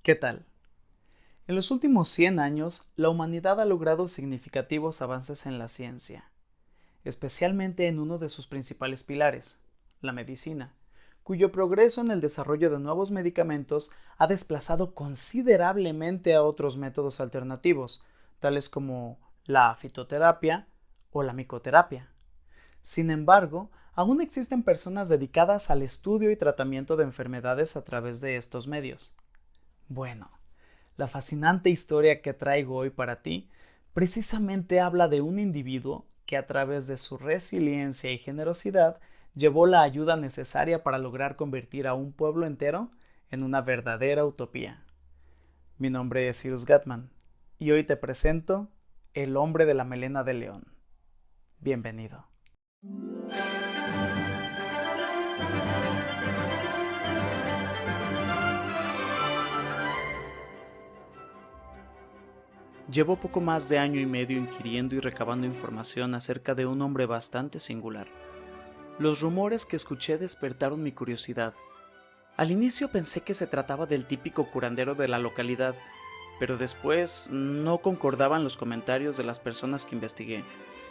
¿Qué tal? En los últimos 100 años, la humanidad ha logrado significativos avances en la ciencia, especialmente en uno de sus principales pilares, la medicina, cuyo progreso en el desarrollo de nuevos medicamentos ha desplazado considerablemente a otros métodos alternativos, tales como la fitoterapia o la micoterapia. Sin embargo, aún existen personas dedicadas al estudio y tratamiento de enfermedades a través de estos medios. Bueno, la fascinante historia que traigo hoy para ti precisamente habla de un individuo que a través de su resiliencia y generosidad llevó la ayuda necesaria para lograr convertir a un pueblo entero en una verdadera utopía. Mi nombre es Cyrus Gatman y hoy te presento El hombre de la melena de león. Bienvenido. Llevo poco más de año y medio inquiriendo y recabando información acerca de un hombre bastante singular. Los rumores que escuché despertaron mi curiosidad. Al inicio pensé que se trataba del típico curandero de la localidad, pero después no concordaban los comentarios de las personas que investigué,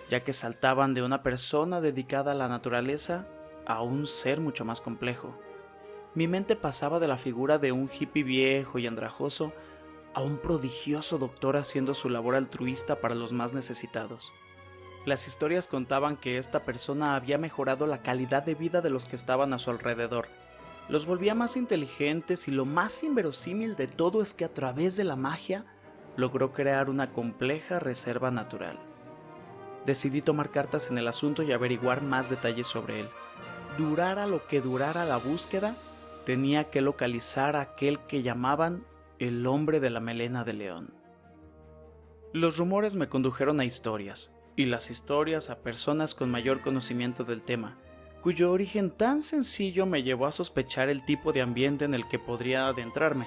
ya que saltaban de una persona dedicada a la naturaleza a un ser mucho más complejo. Mi mente pasaba de la figura de un hippie viejo y andrajoso a un prodigioso doctor haciendo su labor altruista para los más necesitados. Las historias contaban que esta persona había mejorado la calidad de vida de los que estaban a su alrededor, los volvía más inteligentes y lo más inverosímil de todo es que a través de la magia logró crear una compleja reserva natural. Decidí tomar cartas en el asunto y averiguar más detalles sobre él. Durara lo que durara la búsqueda, tenía que localizar a aquel que llamaban el hombre de la melena de león. Los rumores me condujeron a historias, y las historias a personas con mayor conocimiento del tema, cuyo origen tan sencillo me llevó a sospechar el tipo de ambiente en el que podría adentrarme.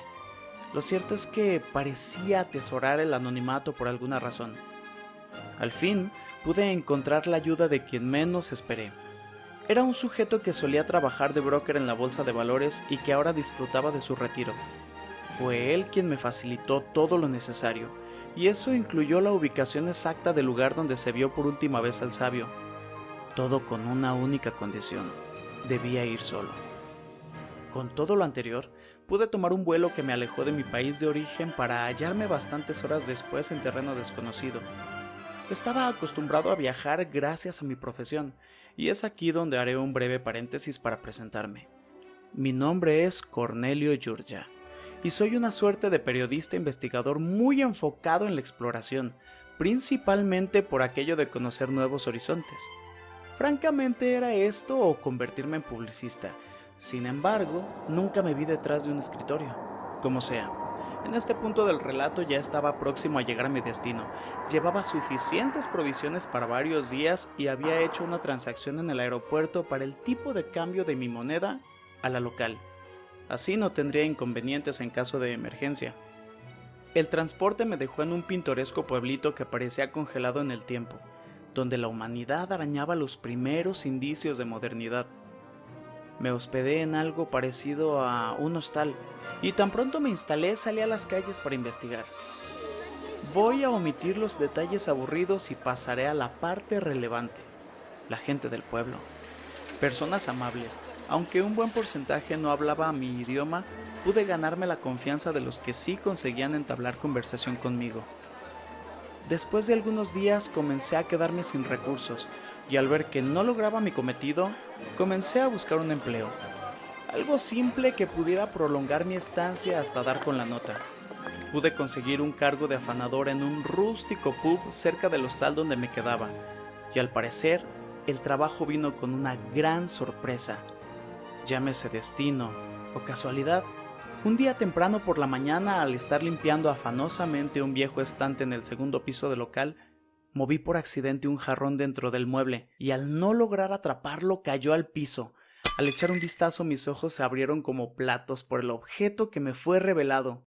Lo cierto es que parecía atesorar el anonimato por alguna razón. Al fin, pude encontrar la ayuda de quien menos esperé. Era un sujeto que solía trabajar de broker en la bolsa de valores y que ahora disfrutaba de su retiro. Fue él quien me facilitó todo lo necesario, y eso incluyó la ubicación exacta del lugar donde se vio por última vez al sabio. Todo con una única condición: debía ir solo. Con todo lo anterior, pude tomar un vuelo que me alejó de mi país de origen para hallarme bastantes horas después en terreno desconocido. Estaba acostumbrado a viajar gracias a mi profesión, y es aquí donde haré un breve paréntesis para presentarme. Mi nombre es Cornelio Giurgia, y soy una suerte de periodista investigador muy enfocado en la exploración, principalmente por aquello de conocer nuevos horizontes. Francamente era esto o convertirme en publicista. Sin embargo, nunca me vi detrás de un escritorio. Como sea, en este punto del relato ya estaba próximo a llegar a mi destino. Llevaba suficientes provisiones para varios días y había hecho una transacción en el aeropuerto para el tipo de cambio de mi moneda a la local. Así no tendría inconvenientes en caso de emergencia. El transporte me dejó en un pintoresco pueblito que parecía congelado en el tiempo, donde la humanidad arañaba los primeros indicios de modernidad. Me hospedé en algo parecido a un hostal, y tan pronto me instalé salí a las calles para investigar. Voy a omitir los detalles aburridos y pasaré a la parte relevante: la gente del pueblo. Personas amables, aunque un buen porcentaje no hablaba mi idioma, pude ganarme la confianza de los que sí conseguían entablar conversación conmigo. Después de algunos días comencé a quedarme sin recursos, y al ver que no lograba mi cometido, comencé a buscar un empleo. Algo simple que pudiera prolongar mi estancia hasta dar con la nota. Pude conseguir un cargo de afanador en un rústico pub cerca del hostal donde me quedaba, y al parecer, el trabajo vino con una gran sorpresa. Llámese destino o casualidad. Un día temprano por la mañana, al estar limpiando afanosamente un viejo estante en el segundo piso del local, moví por accidente un jarrón dentro del mueble y al no lograr atraparlo cayó al piso. Al echar un vistazo mis ojos se abrieron como platos por el objeto que me fue revelado.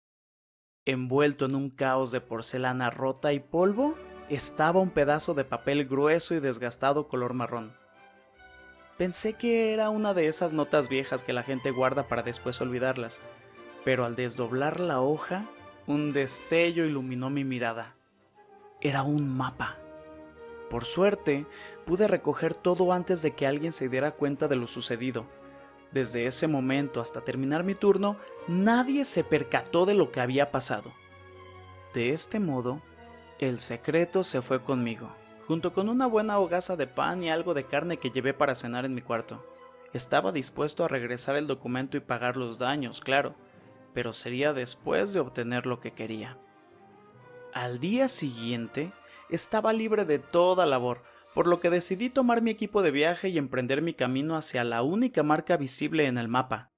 Envuelto en un caos de porcelana rota y polvo, estaba un pedazo de papel grueso y desgastado color marrón. Pensé que era una de esas notas viejas que la gente guarda para después olvidarlas. pero al desdoblar la hoja, un destello iluminó mi mirada. Era un mapa. Por suerte, pude recoger todo antes de que alguien se diera cuenta de lo sucedido. Desde ese momento hasta terminar mi turno, nadie se percató de lo que había pasado. De este modo, el secreto se fue conmigo, junto con una buena hogaza de pan y algo de carne que llevé para cenar en mi cuarto. Estaba dispuesto a regresar el documento y pagar los daños, claro, pero sería después de obtener lo que quería. Al día siguiente, estaba libre de toda labor, por lo que decidí tomar mi equipo de viaje y emprender mi camino hacia la única marca visible en el mapa.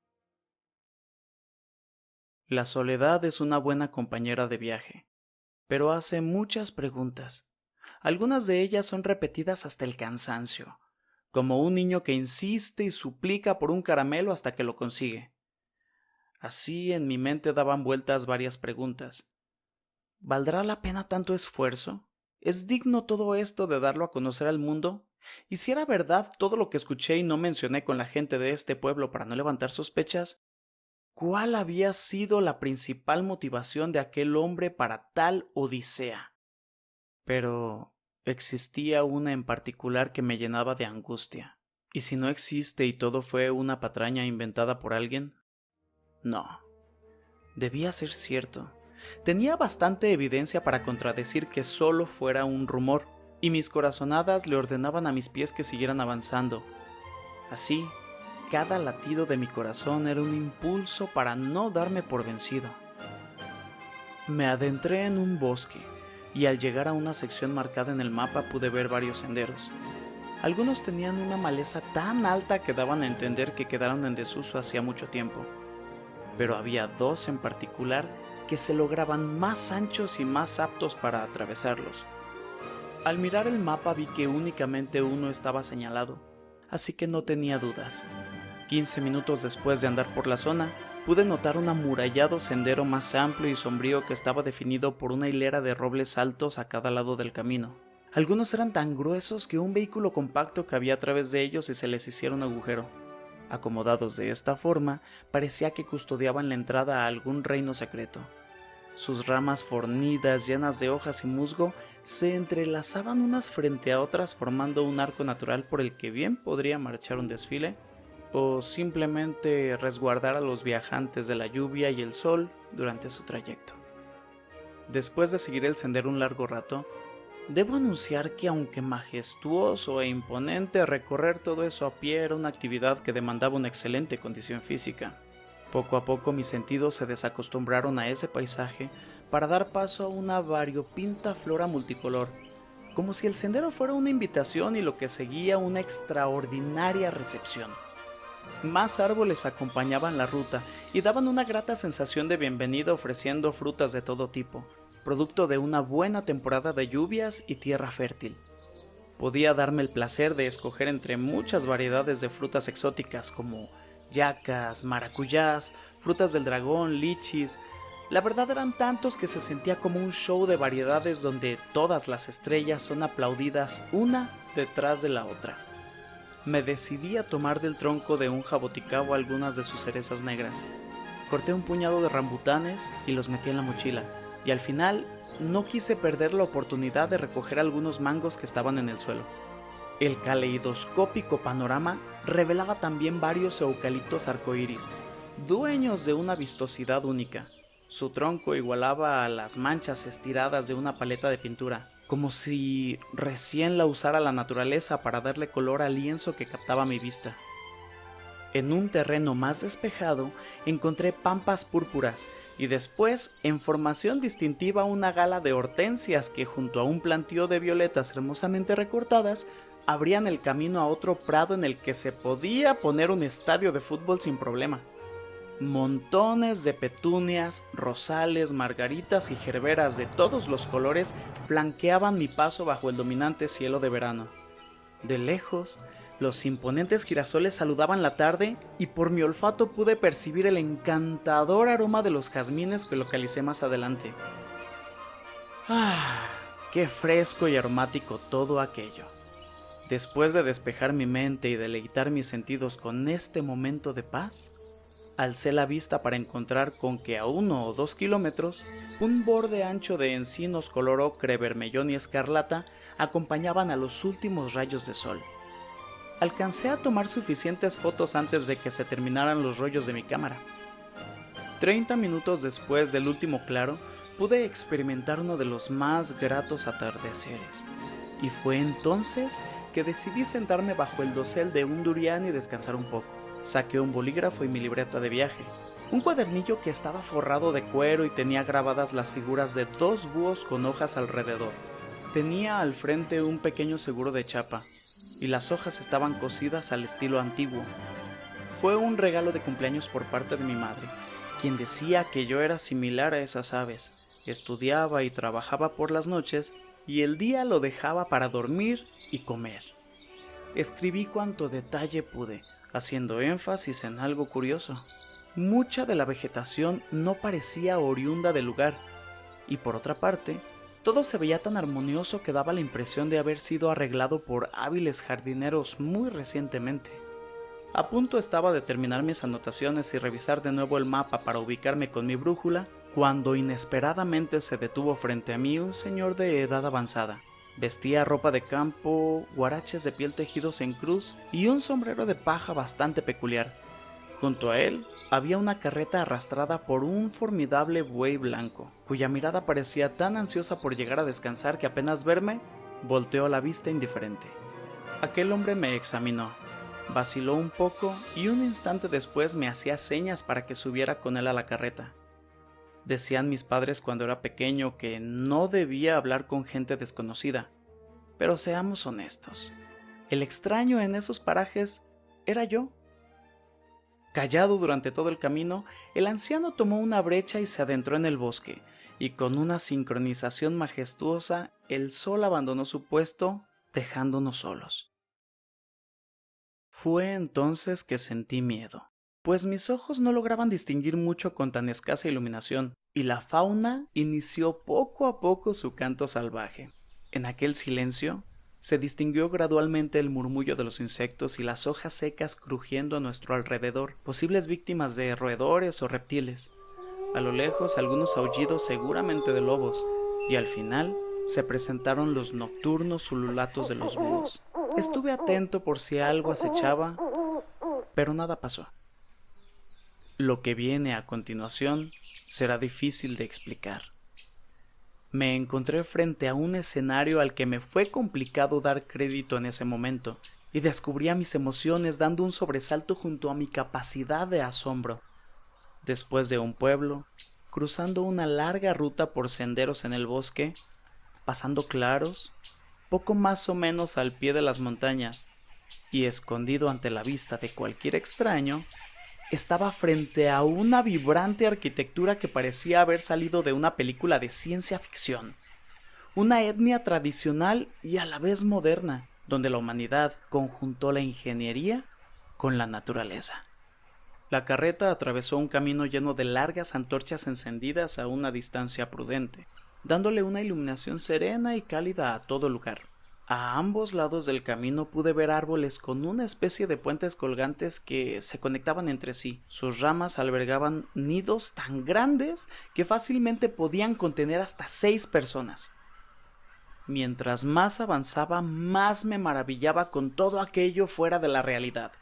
La soledad es una buena compañera de viaje, pero hace muchas preguntas. Algunas de ellas son repetidas hasta el cansancio, como un niño que insiste y suplica por un caramelo hasta que lo consigue. Así en mi mente daban vueltas varias preguntas. ¿Valdrá la pena tanto esfuerzo? ¿Es digno todo esto de darlo a conocer al mundo? ¿Y si era verdad todo lo que escuché y no mencioné con la gente de este pueblo para no levantar sospechas? ¿Cuál había sido la principal motivación de aquel hombre para tal odisea? Pero existía una en particular que me llenaba de angustia. ¿Y si no existe y todo fue una patraña inventada por alguien? No, debía ser cierto. Tenía bastante evidencia para contradecir que solo fuera un rumor, y mis corazonadas le ordenaban a mis pies que siguieran avanzando. Así, cada latido de mi corazón era un impulso para no darme por vencido. Me adentré en un bosque, y al llegar a una sección marcada en el mapa pude ver varios senderos. Algunos tenían una maleza tan alta que daban a entender que quedaron en desuso hacía mucho tiempo, pero había dos en particular que se lograban más anchos y más aptos para atravesarlos. Al mirar el mapa vi que únicamente uno estaba señalado, así que no tenía dudas. 15 minutos después de andar por la zona, pude notar un amurallado sendero más amplio y sombrío que estaba definido por una hilera de robles altos a cada lado del camino. Algunos eran tan gruesos que un vehículo compacto cabía a través de ellos y se les hiciera un agujero. Acomodados de esta forma, parecía que custodiaban la entrada a algún reino secreto. Sus ramas fornidas, llenas de hojas y musgo, se entrelazaban unas frente a otras formando un arco natural por el que bien podría marchar un desfile, o simplemente resguardar a los viajantes de la lluvia y el sol durante su trayecto. Después de seguir el sendero un largo rato, debo anunciar que aunque majestuoso e imponente, recorrer todo eso a pie era una actividad que demandaba una excelente condición física. Poco a poco mis sentidos se desacostumbraron a ese paisaje para dar paso a una variopinta flora multicolor, como si el sendero fuera una invitación y lo que seguía una extraordinaria recepción. Más árboles acompañaban la ruta y daban una grata sensación de bienvenida ofreciendo frutas de todo tipo, producto de una buena temporada de lluvias y tierra fértil. Podía darme el placer de escoger entre muchas variedades de frutas exóticas como yacas, maracuyás, frutas del dragón, lichis. La verdad eran tantos que se sentía como un show de variedades donde todas las estrellas son aplaudidas una detrás de la otra. Me decidí a tomar del tronco de un jaboticabo algunas de sus cerezas negras. Corté un puñado de rambutanes y los metí en la mochila, y al final no quise perder la oportunidad de recoger algunos mangos que estaban en el suelo. El caleidoscópico panorama revelaba también varios eucaliptos arcoíris, dueños de una vistosidad única. Su tronco igualaba a las manchas estiradas de una paleta de pintura, como si recién la usara la naturaleza para darle color al lienzo que captaba mi vista. En un terreno más despejado encontré pampas púrpuras y después, en formación distintiva, una gala de hortensias que junto a un plantío de violetas hermosamente recortadas abrían el camino a otro prado en el que se podía poner un estadio de fútbol sin problema. Montones de petunias, rosales, margaritas y gerberas de todos los colores flanqueaban mi paso bajo el dominante cielo de verano. De lejos, los imponentes girasoles saludaban la tarde y por mi olfato pude percibir el encantador aroma de los jazmines que localicé más adelante. ¡Ah! ¡Qué fresco y aromático todo aquello! Después de despejar mi mente y deleitar mis sentidos con este momento de paz, Alcé la vista para encontrar con que a 1 o 2 kilómetros, un borde ancho de encinos color ocre, vermellón y escarlata acompañaban a los últimos rayos de sol. Alcancé a tomar suficientes fotos antes de que se terminaran los rollos de mi cámara. 30 minutos después del último claro, pude experimentar uno de los más gratos atardeceres, y fue entonces que decidí sentarme bajo el dosel de un durián y descansar un poco. Saqué un bolígrafo y mi libreta de viaje, un cuadernillo que estaba forrado de cuero y tenía grabadas las figuras de 2 búhos con hojas alrededor. Tenía al frente un pequeño seguro de chapa, y las hojas estaban cosidas al estilo antiguo. Fue un regalo de cumpleaños por parte de mi madre, quien decía que yo era similar a esas aves. Estudiaba y trabajaba por las noches, y el día lo dejaba para dormir y comer. Escribí cuanto detalle pude, haciendo énfasis en algo curioso. Mucha de la vegetación no parecía oriunda del lugar, y por otra parte, todo se veía tan armonioso que daba la impresión de haber sido arreglado por hábiles jardineros muy recientemente. A punto estaba de terminar mis anotaciones y revisar de nuevo el mapa para ubicarme con mi brújula, cuando inesperadamente se detuvo frente a mí un señor de edad avanzada. Vestía ropa de campo, huaraches de piel tejidos en cruz y un sombrero de paja bastante peculiar. Junto a él había una carreta arrastrada por un formidable buey blanco, cuya mirada parecía tan ansiosa por llegar a descansar que apenas verme, volteó la vista indiferente. Aquel hombre me examinó, vaciló un poco y un instante después me hacía señas para que subiera con él a la carreta. Decían mis padres cuando era pequeño que no debía hablar con gente desconocida, pero seamos honestos, el extraño en esos parajes era yo. Callado durante todo el camino, el anciano tomó una brecha y se adentró en el bosque, y con una sincronización majestuosa, el sol abandonó su puesto, dejándonos solos. Fue entonces que sentí miedo, pues mis ojos no lograban distinguir mucho con tan escasa iluminación, y la fauna inició poco a poco su canto salvaje. En aquel silencio, se distinguió gradualmente el murmullo de los insectos y las hojas secas crujiendo a nuestro alrededor, posibles víctimas de roedores o reptiles. A lo lejos, algunos aullidos seguramente de lobos, y al final se presentaron los nocturnos ululatos de los búhos. Estuve atento por si algo acechaba, pero nada pasó. Lo que viene a continuación será difícil de explicar. Me encontré frente a un escenario al que me fue complicado dar crédito en ese momento, y descubría mis emociones dando un sobresalto junto a mi capacidad de asombro. Después de un pueblo, cruzando una larga ruta por senderos en el bosque, pasando claros, poco más o menos al pie de las montañas, y escondido ante la vista de cualquier extraño, estaba frente a una vibrante arquitectura que parecía haber salido de una película de ciencia ficción. Una etnia tradicional y a la vez moderna, donde la humanidad conjuntó la ingeniería con la naturaleza. La carreta atravesó un camino lleno de largas antorchas encendidas a una distancia prudente, dándole una iluminación serena y cálida a todo lugar. A ambos lados del camino pude ver árboles con una especie de puentes colgantes que se conectaban entre sí. Sus ramas albergaban nidos tan grandes que fácilmente podían contener hasta 6 personas. Mientras más avanzaba, más me maravillaba con todo aquello fuera de la realidad,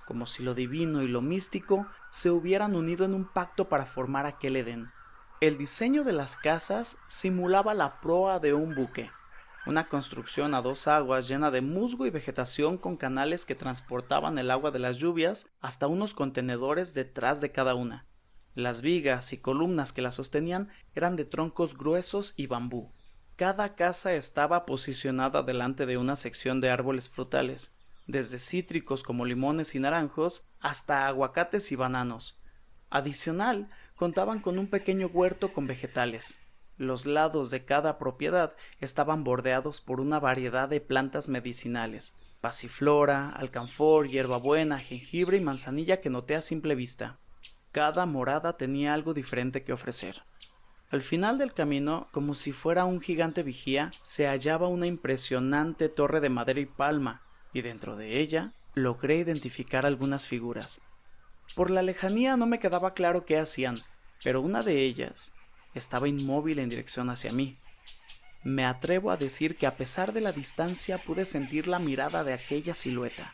como si lo divino y lo místico se hubieran unido en un pacto para formar aquel Edén. El diseño de las casas simulaba la proa de un buque, una construcción a 2 aguas llena de musgo y vegetación con canales que transportaban el agua de las lluvias hasta unos contenedores detrás de cada una. Las vigas y columnas que la sostenían eran de troncos gruesos y bambú. Cada casa estaba posicionada delante de una sección de árboles frutales, desde cítricos como limones y naranjos hasta aguacates y bananos. Adicional, contaban con un pequeño huerto con vegetales. Los lados de cada propiedad estaban bordeados por una variedad de plantas medicinales, pasiflora, alcanfor, hierbabuena, jengibre y manzanilla que noté a simple vista. Cada morada tenía algo diferente que ofrecer. Al final del camino, como si fuera un gigante vigía, se hallaba una impresionante torre de madera y palma, y dentro de ella logré identificar algunas figuras. Por la lejanía no me quedaba claro qué hacían, pero una de ellas estaba inmóvil en dirección hacia mí. Me atrevo a decir que a pesar de la distancia pude sentir la mirada de aquella silueta.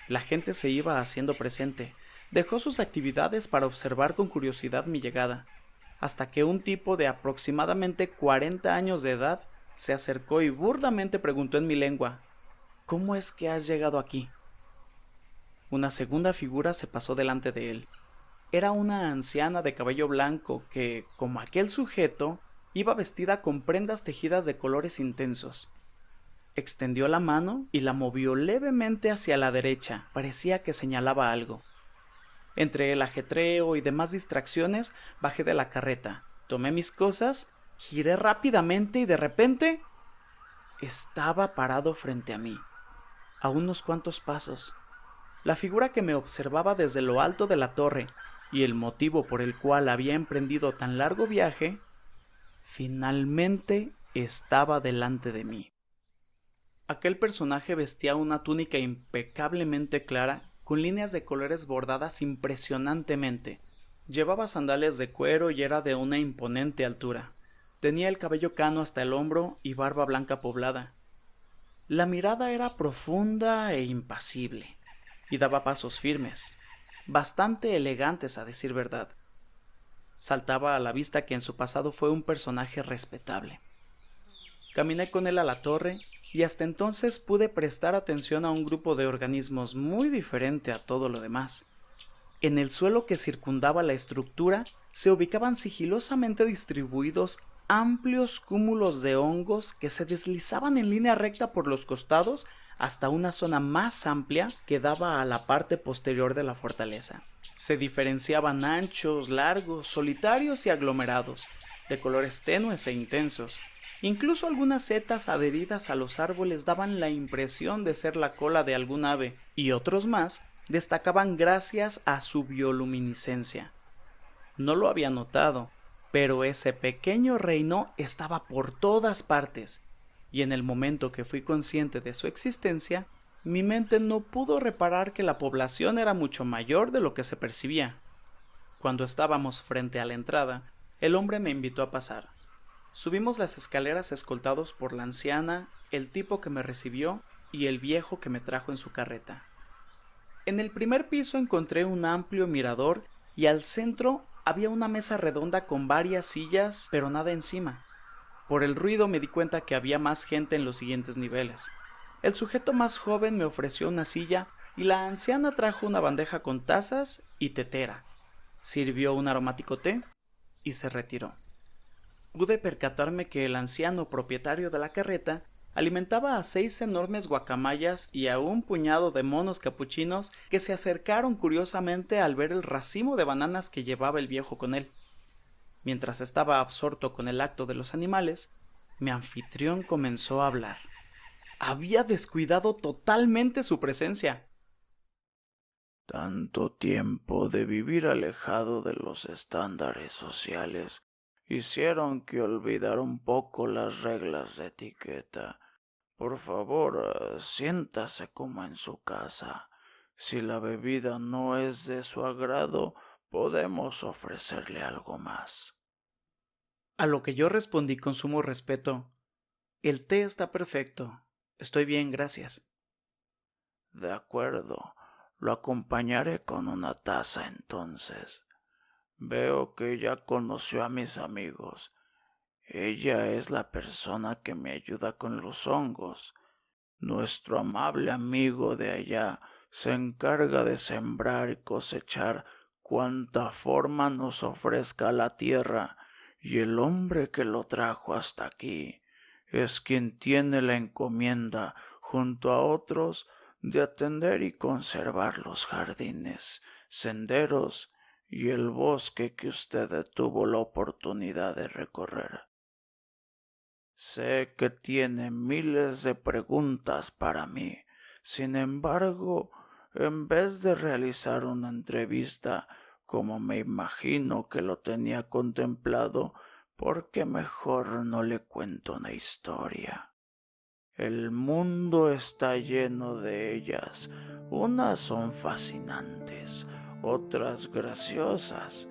La gente se iba haciendo presente. Dejó sus actividades para observar con curiosidad mi llegada, hasta que un tipo de aproximadamente 40 años de edad se acercó y burdamente preguntó en mi lengua: ¿Cómo es que has llegado aquí? Una segunda figura se pasó delante de él. Era una anciana de cabello blanco que, como aquel sujeto, iba vestida con prendas tejidas de colores intensos. Extendió la mano y la movió levemente hacia la derecha, parecía que señalaba algo. Entre el ajetreo y demás distracciones, bajé de la carreta, tomé mis cosas, giré rápidamente y de repente estaba parado frente a mí, a unos cuantos pasos. La figura que me observaba desde lo alto de la torre y el motivo por el cual había emprendido tan largo viaje, finalmente estaba delante de mí. Aquel personaje vestía una túnica impecablemente clara con líneas de colores bordadas impresionantemente. Llevaba sandalias de cuero y era de una imponente altura. Tenía el cabello cano hasta el hombro y barba blanca poblada. La mirada era profunda e impasible, y daba pasos firmes, bastante elegantes a decir verdad. Saltaba a la vista que en su pasado fue un personaje respetable. Caminé con él a la torre y hasta entonces pude prestar atención a un grupo de organismos muy diferente a todo lo demás. En el suelo que circundaba la estructura se ubicaban sigilosamente distribuidos amplios cúmulos de hongos que se deslizaban en línea recta por los costados hasta una zona más amplia que daba a la parte posterior de la fortaleza. Se diferenciaban anchos, largos, solitarios y aglomerados, de colores tenues e intensos. Incluso algunas setas adheridas a los árboles daban la impresión de ser la cola de algún ave, y otros más destacaban gracias a su bioluminiscencia. No lo había notado, pero ese pequeño reino estaba por todas partes, y en el momento que fui consciente de su existencia, mi mente no pudo reparar que la población era mucho mayor de lo que se percibía. Cuando estábamos frente a la entrada, el hombre me invitó a pasar. Subimos las escaleras escoltados por la anciana, el tipo que me recibió y el viejo que me trajo en su carreta. En el primer piso encontré un amplio mirador y al centro había una mesa redonda con varias sillas, pero nada encima. Por el ruido me di cuenta que había más gente en los siguientes niveles. El sujeto más joven me ofreció una silla y la anciana trajo una bandeja con tazas y tetera. Sirvió un aromático té y se retiró. Pude percatarme que el anciano propietario de la carreta alimentaba a 6 enormes guacamayas y a un puñado de monos capuchinos que se acercaron curiosamente al ver el racimo de bananas que llevaba el viejo con él. Mientras estaba absorto con el acto de los animales, mi anfitrión comenzó a hablar. Había descuidado totalmente su presencia. Tanto tiempo de vivir alejado de los estándares sociales hicieron que olvidara un poco las reglas de etiqueta. Por favor, siéntase como en su casa. Si la bebida no es de su agrado, podemos ofrecerle algo más. A lo que yo respondí con sumo respeto: el té está perfecto. Estoy bien, gracias. De acuerdo, lo acompañaré con una taza entonces. Veo que ya conoció a mis amigos. Ella es la persona que me ayuda con los hongos. Nuestro amable amigo de allá se encarga de sembrar y cosechar cuanta forma nos ofrezca la tierra, y el hombre que lo trajo hasta aquí es quien tiene la encomienda, junto a otros, de atender y conservar los jardines, senderos y el bosque que usted tuvo la oportunidad de recorrer. Sé que tiene miles de preguntas para mí. Sin embargo, en vez de realizar una entrevista como me imagino que lo tenía contemplado, ¿por qué mejor no le cuento una historia? El mundo está lleno de ellas. Unas son fascinantes, otras graciosas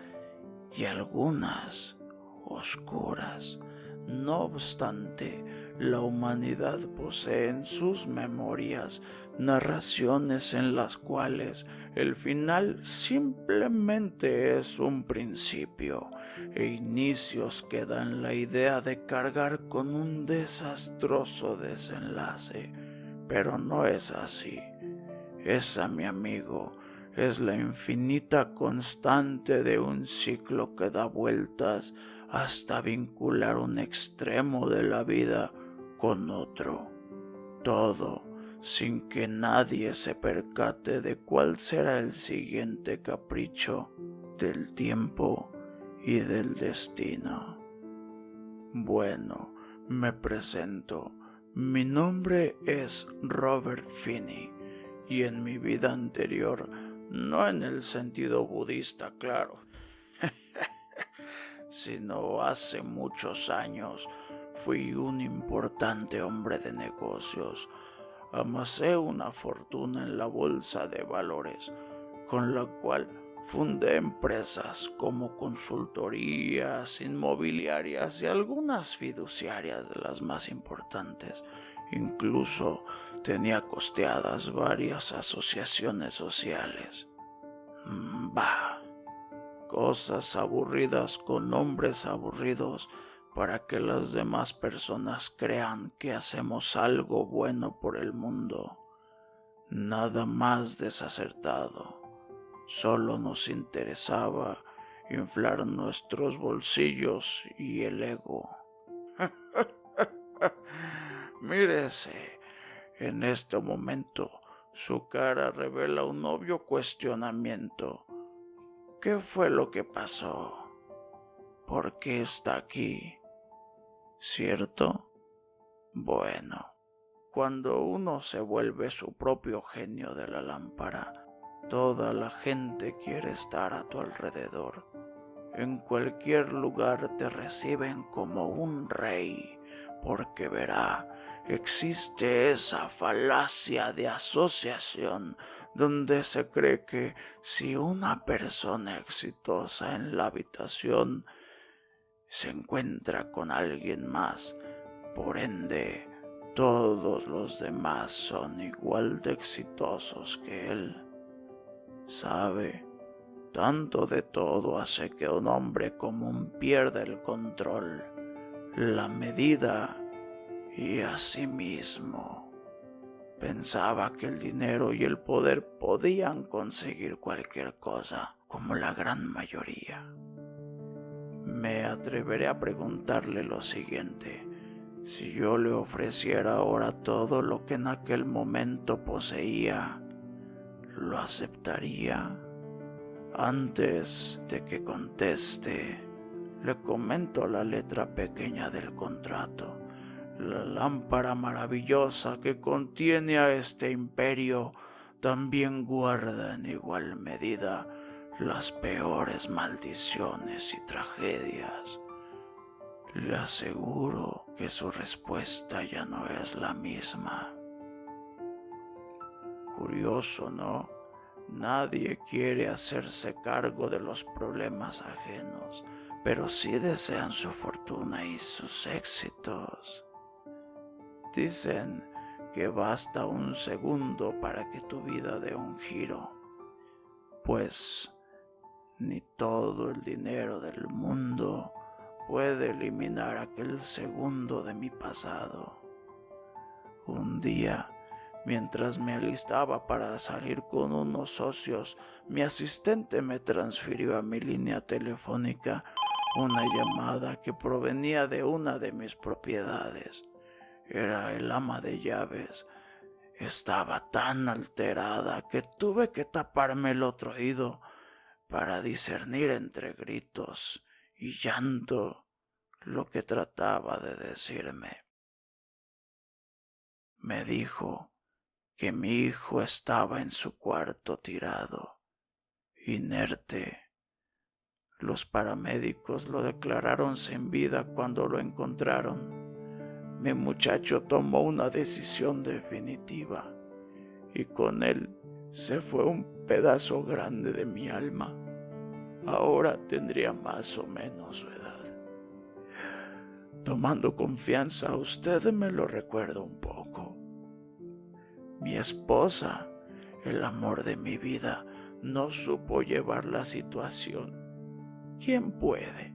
y algunas oscuras. No obstante, la humanidad posee en sus memorias narraciones en las cuales el final simplemente es un principio e inicios que dan la idea de cargar con un desastroso desenlace. Pero no es así. Esa, mi amigo, es la infinita constante de un ciclo que da vueltas hasta vincular un extremo de la vida con otro. Todo sin que nadie se percate de cuál será el siguiente capricho del tiempo y del destino. Bueno, me presento. Mi nombre es Robert Finney y en mi vida anterior, no en el sentido budista, claro, sino hace muchos años, fui un importante hombre de negocios. Amasé una fortuna en la bolsa de valores, con la cual fundé empresas como consultorías, inmobiliarias y algunas fiduciarias de las más importantes. Incluso tenía costeadas varias asociaciones sociales. Bah, cosas aburridas con nombres aburridos para que las demás personas crean que hacemos algo bueno por el mundo. Nada más desacertado. Solo nos interesaba inflar nuestros bolsillos y el ego. Mírese, en este momento su cara revela un obvio cuestionamiento. ¿Qué fue lo que pasó? ¿Por qué está aquí? ¿Cierto? Bueno, cuando uno se vuelve su propio genio de la lámpara, toda la gente quiere estar a tu alrededor. En cualquier lugar te reciben como un rey, porque verá, existe esa falacia de asociación donde se cree que si una persona exitosa en la habitación se encuentra con alguien más, por ende, todos los demás son igual de exitosos que él. ¿Sabe? Tanto de todo hace que un hombre común pierda el control, la medida y a sí mismo. Pensaba que el dinero y el poder podían conseguir cualquier cosa, como la gran mayoría. Me atreveré a preguntarle lo siguiente. Si yo le ofreciera ahora todo lo que en aquel momento poseía, ¿lo aceptaría? Antes de que conteste, le comento la letra pequeña del contrato. La lámpara maravillosa que contiene a este imperio también guarda en igual medida las peores maldiciones y tragedias. Le aseguro que su respuesta ya no es la misma. Curioso, ¿no? Nadie quiere hacerse cargo de los problemas ajenos, pero sí desean su fortuna y sus éxitos. Dicen que basta un segundo para que tu vida dé un giro, pues ni todo el dinero del mundo puede eliminar aquel segundo de mi pasado. Un día, mientras me alistaba para salir con unos socios, mi asistente me transfirió a mi línea telefónica una llamada que provenía de una de mis propiedades. Era el ama de llaves. Estaba tan alterada que tuve que taparme el otro oído para discernir entre gritos y llanto lo que trataba de decirme. Me dijo que mi hijo estaba en su cuarto tirado, inerte. Los paramédicos lo declararon sin vida cuando lo encontraron. Mi muchacho tomó una decisión definitiva y con él Se fue un pedazo grande de mi alma. Ahora tendría más o menos su edad. Tomando confianza, usted me lo recuerda un poco. Mi esposa, el amor de mi vida, no supo llevar la situación. ¿Quién puede?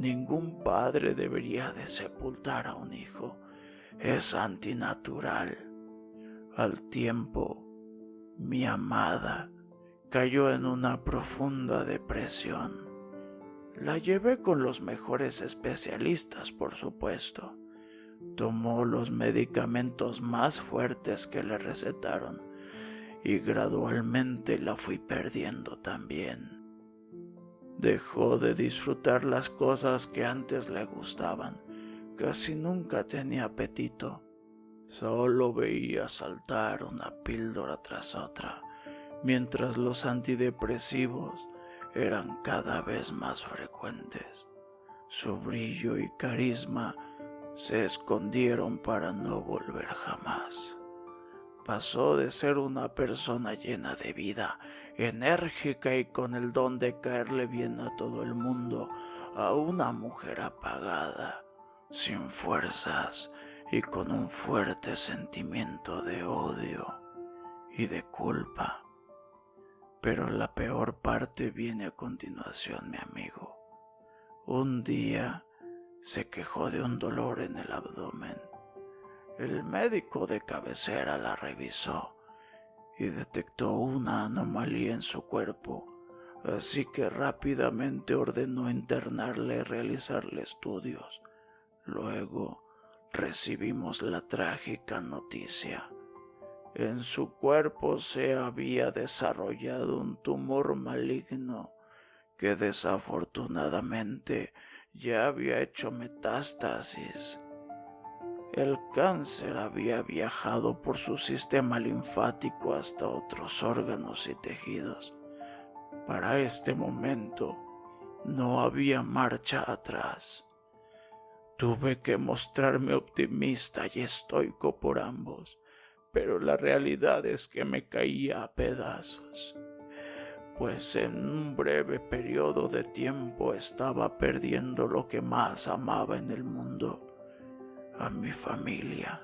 Ningún padre debería de sepultar a un hijo. Es antinatural. Al tiempo, mi amada cayó en una profunda depresión. La llevé con los mejores especialistas, por supuesto. Tomó los medicamentos más fuertes que le recetaron y gradualmente la fui perdiendo también. Dejó de disfrutar las cosas que antes le gustaban. Casi nunca tenía apetito. Solo veía saltar una píldora tras otra, mientras los antidepresivos eran cada vez más frecuentes. Su brillo y carisma se escondieron para no volver jamás. Pasó de ser una persona llena de vida, enérgica y con el don de caerle bien a todo el mundo, a una mujer apagada, sin fuerzas y con un fuerte sentimiento de odio y de culpa. Pero la peor parte viene a continuación, mi amigo. Un día se quejó de un dolor en el abdomen. El médico de cabecera la revisó y detectó una anomalía en su cuerpo, así que rápidamente ordenó internarla y realizarle estudios. Luego recibimos la trágica noticia. En su cuerpo se había desarrollado un tumor maligno que desafortunadamente ya había hecho metástasis. El cáncer había viajado por su sistema linfático hasta otros órganos y tejidos. Para este momento no había marcha atrás. Tuve que mostrarme optimista y estoico por ambos, pero la realidad es que me caía a pedazos, pues en un breve periodo de tiempo estaba perdiendo lo que más amaba en el mundo, a mi familia.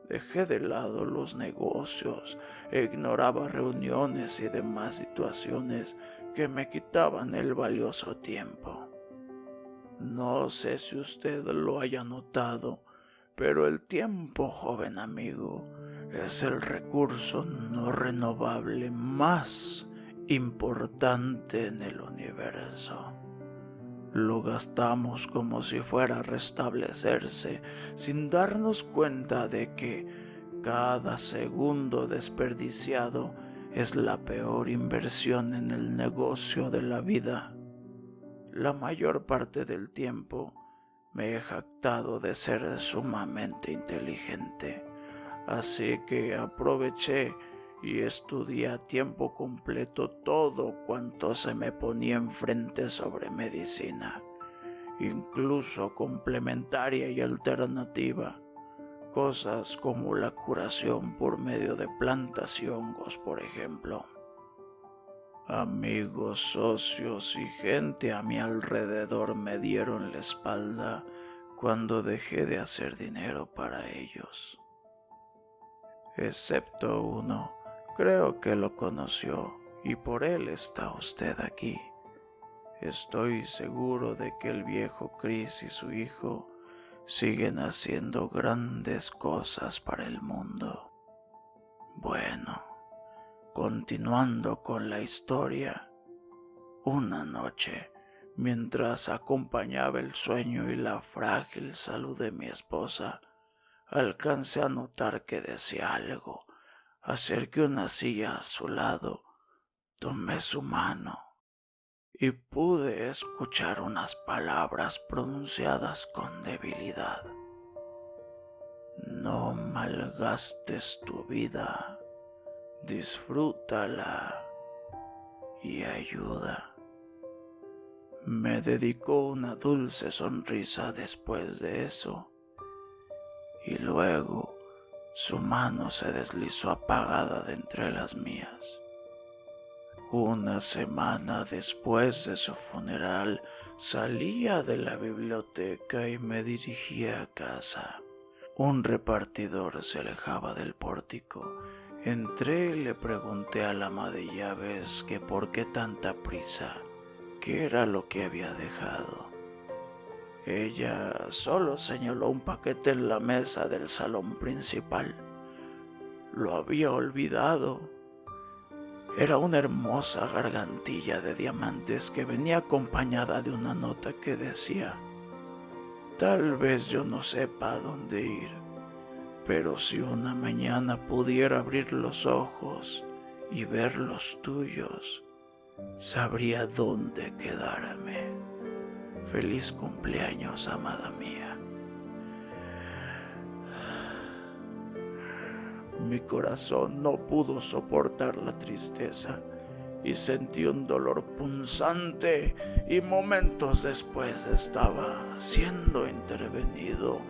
Dejé de lado los negocios e ignoraba reuniones y demás situaciones que me quitaban el valioso tiempo. No sé si usted lo haya notado, pero el tiempo, joven amigo, es el recurso no renovable más importante en el universo. Lo gastamos como si fuera a restablecerse, sin darnos cuenta de que cada segundo desperdiciado es la peor inversión en el negocio de la vida. La mayor parte del tiempo me he jactado de ser sumamente inteligente, así que aproveché y estudié a tiempo completo todo cuanto se me ponía enfrente sobre medicina, incluso complementaria y alternativa, cosas como la curación por medio de plantas y hongos, por ejemplo. Amigos, socios y gente a mi alrededor me dieron la espalda cuando dejé de hacer dinero para ellos. Excepto uno, creo que lo conoció y por él está usted aquí. Estoy seguro de que el viejo Chris y su hijo siguen haciendo grandes cosas para el mundo. Bueno, continuando con la historia, una noche, mientras acompañaba el sueño y la frágil salud de mi esposa, alcancé a notar que decía algo. Acerqué una silla a su lado, tomé su mano y pude escuchar unas palabras pronunciadas con debilidad. No malgastes tu vida, disfrútala y ayuda. Me dedicó una dulce sonrisa después de eso, y luego Su mano se deslizó apagada de entre las mías. Una semana después de su funeral, salía de la biblioteca y me dirigía a casa. Un repartidor se alejaba del pórtico. Entré y le pregunté al ama de llaves que por qué tanta prisa, qué era lo que había dejado. Ella solo señaló un paquete en la mesa del salón principal. Lo había olvidado. Era una hermosa gargantilla de diamantes que venía acompañada de una nota que decía: tal vez yo no sepa a dónde ir, pero si una mañana pudiera abrir los ojos y ver los tuyos, sabría dónde quedarme. Feliz cumpleaños, amada mía. Mi corazón no pudo soportar la tristeza y sentí un dolor punzante, y momentos después estaba siendo intervenido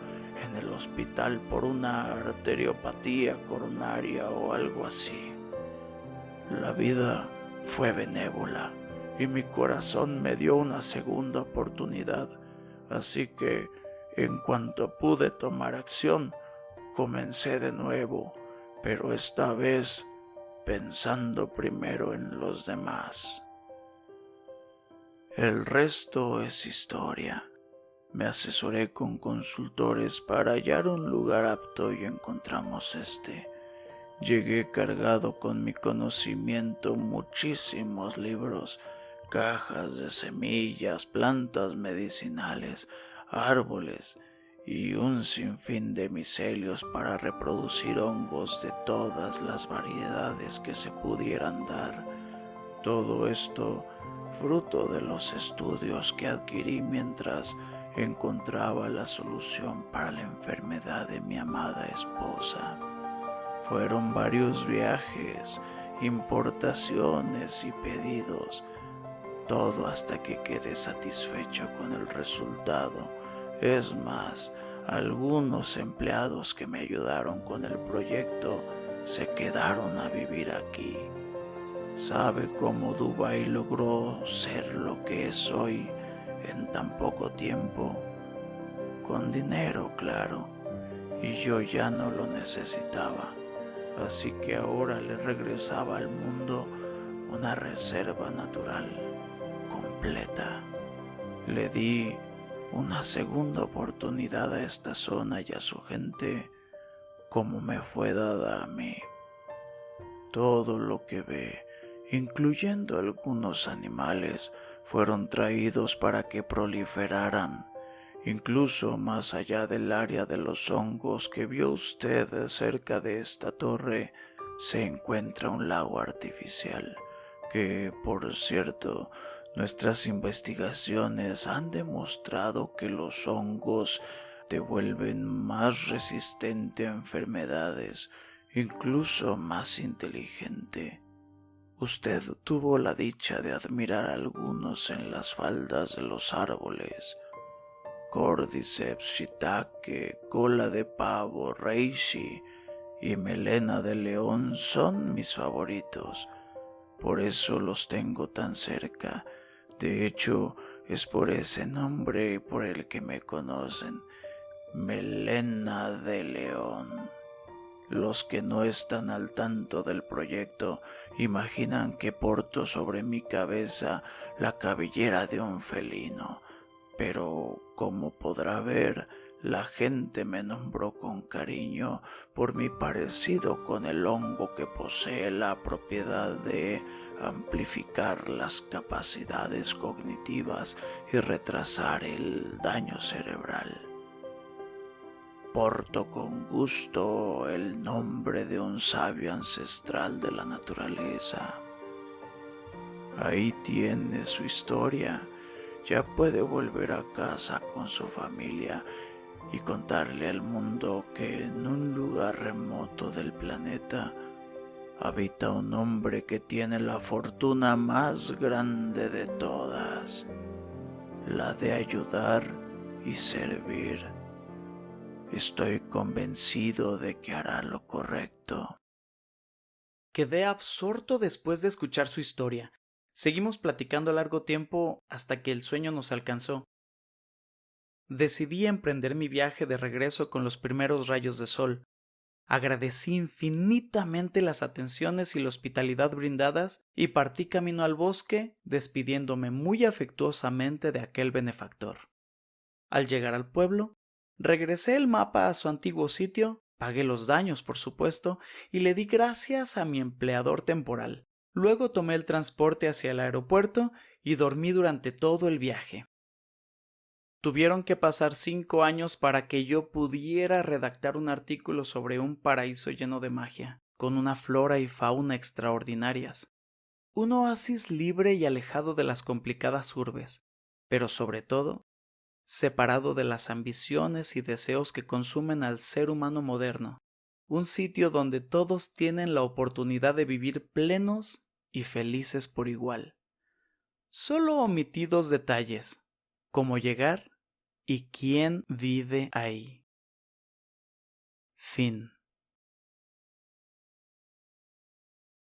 en el hospital por una arteriopatía coronaria o algo así. La vida fue benévola y mi corazón me dio una segunda oportunidad, así que en cuanto pude tomar acción, comencé de nuevo, pero esta vez pensando primero en los demás. El resto es historia. Me asesoré con consultores para hallar un lugar apto y encontramos este. Llegué cargado con mi conocimiento, muchísimos libros, cajas de semillas, plantas medicinales, árboles y un sinfín de micelios para reproducir hongos de todas las variedades que se pudieran dar. Todo esto fruto de los estudios que adquirí mientras encontraba la solución para la enfermedad de mi amada esposa. Fueron varios viajes, importaciones y pedidos, todo hasta que quedé satisfecho con el resultado. Es más, algunos empleados que me ayudaron con el proyecto se quedaron a vivir aquí. ¿Sabe cómo Dubái logró ser lo que es hoy en tan poco tiempo? Con dinero, claro, y yo ya no lo necesitaba. Así que ahora le regresaba al mundo una reserva natural completa. Le di una segunda oportunidad a esta zona y a su gente como me fue dada a mí. Todo lo que ve, incluyendo algunos animales, fueron traídos para que proliferaran. Incluso más allá del área de los hongos que vio usted cerca de esta torre, se encuentra un lago artificial que, por cierto, nuestras investigaciones han demostrado que los hongos te vuelven más resistente a enfermedades, incluso más inteligente. Usted tuvo la dicha de admirar algunos en las faldas de los árboles. Cordyceps, shiitake, cola de pavo, reishi y melena de león son mis favoritos. Por eso los tengo tan cerca. De hecho, es por ese nombre por el que me conocen, melena de león. Los que no están al tanto del proyecto imaginan que porto sobre mi cabeza la cabellera de un felino. Pero, como podrá ver, la gente me nombró con cariño por mi parecido con el hongo que posee la propiedad de amplificar las capacidades cognitivas y retrasar el daño cerebral. Porto con gusto el nombre de un sabio ancestral de la naturaleza. Ahí tiene su historia. Ya puede volver a casa con su familia y contarle al mundo que en un lugar remoto del planeta habita un hombre que tiene la fortuna más grande de todas, la de ayudar y servir. Estoy convencido de que hará lo correcto. Quedé absorto después de escuchar su historia. Seguimos platicando largo tiempo hasta que el sueño nos alcanzó. Decidí emprender mi viaje de regreso con los primeros rayos de sol. Agradecí infinitamente las atenciones y la hospitalidad brindadas y partí camino al bosque, despidiéndome muy afectuosamente de aquel benefactor. Al llegar al pueblo, regresé el mapa a su antiguo sitio, pagué los daños, por supuesto, y le di gracias a mi empleador temporal. Luego tomé el transporte hacia el aeropuerto y dormí durante todo el viaje. Tuvieron que pasar 5 años para que yo pudiera redactar un artículo sobre un paraíso lleno de magia, con una flora y fauna extraordinarias. Un oasis libre y alejado de las complicadas urbes, pero sobre todo, separado de las ambiciones y deseos que consumen al ser humano moderno. Un sitio donde todos tienen la oportunidad de vivir plenos y felices por igual. Solo omitidos detalles, como llegar y quién vive ahí. Fin.